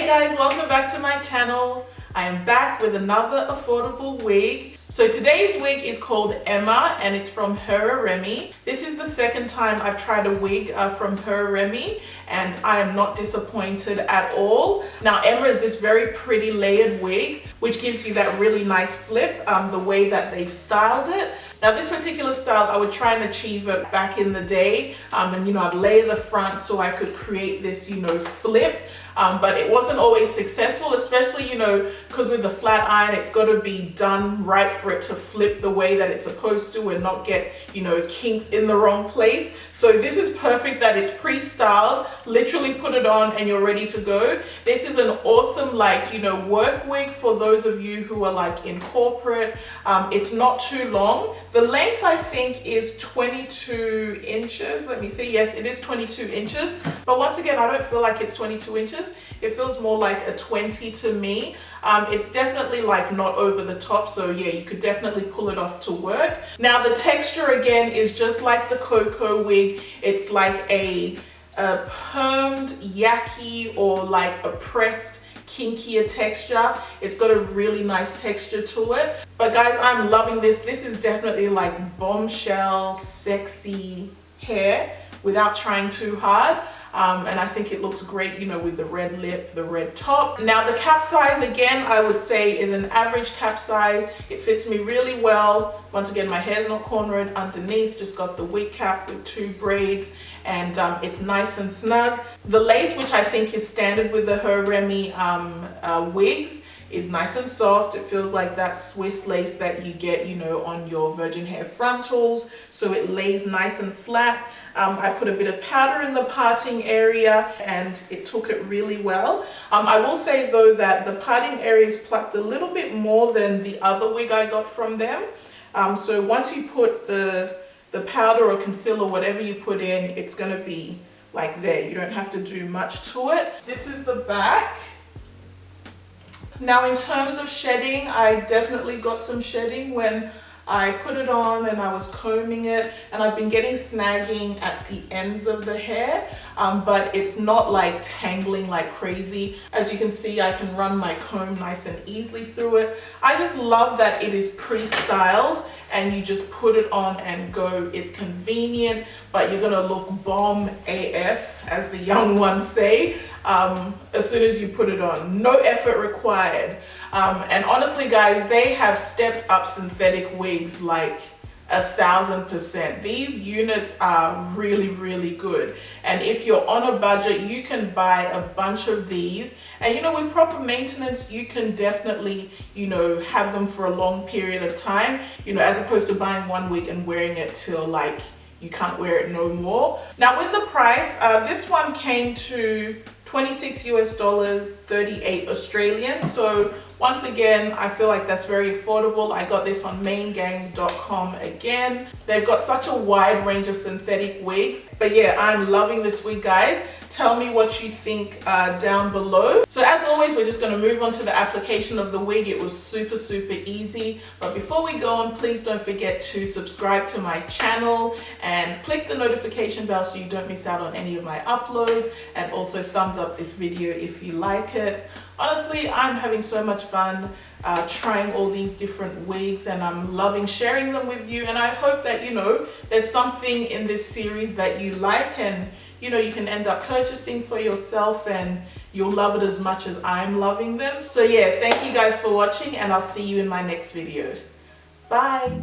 guys, welcome back to my channel. I am back with another affordable wig. So today's wig is called Emma and it's from Heraremy. This is the second time I've tried a wig from Heraremy and I am not disappointed at all. Now Emma is this very pretty layered wig which gives you that really nice flip, the way that they've styled it. Now this particular style, I would try and achieve it back in the day, and I'd layer the front so I could create this, flip. But it wasn't always successful, especially, because with the flat iron, it's got to be done right for it to flip the way that it's supposed to and not get, kinks in the wrong place. So this is perfect that it's pre-styled, literally put it on and you're ready to go. This is an awesome, work wig for those of you who are in corporate. It's not too long. The length I think is 22 inches. Let me see. Yes, it is 22 inches. But once again, I don't feel like it's 22 inches. It feels more like a 20 to me. It's definitely not over the top. So yeah, you could definitely pull it off to work. Now the texture again is just like the Coco wig. It's like a permed Yaki or a pressed kinkier texture. It's got a really nice texture to it. But guys, I'm loving this. This is definitely bombshell, sexy hair without trying too hard. And I think it looks great, with the red lip, the red top. Now the cap size, again, I would say is an average cap size. It fits me really well. Once again, my hair's not cornered underneath, just got the wig cap with 2 braids, and it's nice and snug. The lace, which I think is standard with the Heraremy wigs, is nice and soft. It feels like that Swiss lace that you get, on your virgin hair frontals. So it lays nice and flat. I put a bit of powder in the parting area and it took it really well. I will say though that the parting area is plucked a little bit more than the other wig I got from them. So once you put the powder or concealer, whatever you put in, it's gonna be there. You don't have to do much to it. This is the back. Now in terms of shedding, I definitely got some shedding when I put it on and I was combing it, and I've been getting snagging at the ends of the hair, but it's not tangling like crazy. As you can see, I can run my comb nice and easily through it. I just love that it is pre-styled and you just put it on and go. It's convenient, but you're gonna look bomb AF, as the young ones say, as soon as you put it on. No effort required. And honestly guys, they have stepped up synthetic wigs 1000%. These units are really, really good. And if you're on a budget, you can buy a bunch of these. And with proper maintenance, you can definitely, have them for a long period of time, as opposed to buying one wig and wearing it till you can't wear it no more. Now with the price, this one came to 26 US dollars, 38 Australian. So once again, I feel like that's very affordable. I got this on maingang.com again. They've got such a wide range of synthetic wigs. But yeah, I'm loving this wig, guys. Tell me what you think down below. So as always, we're just gonna move on to the application of the wig. It was super, super easy. But before we go on, please don't forget to subscribe to my channel and click the notification bell so you don't miss out on any of my uploads, and also thumbs up this video if you like it. Honestly, I'm having so much fun trying all these different wigs, and I'm loving sharing them with you. And I hope that, there's something in this series that you like, and, you can end up purchasing for yourself and you'll love it as much as I'm loving them. So yeah, thank you guys for watching, and I'll see you in my next video. Bye.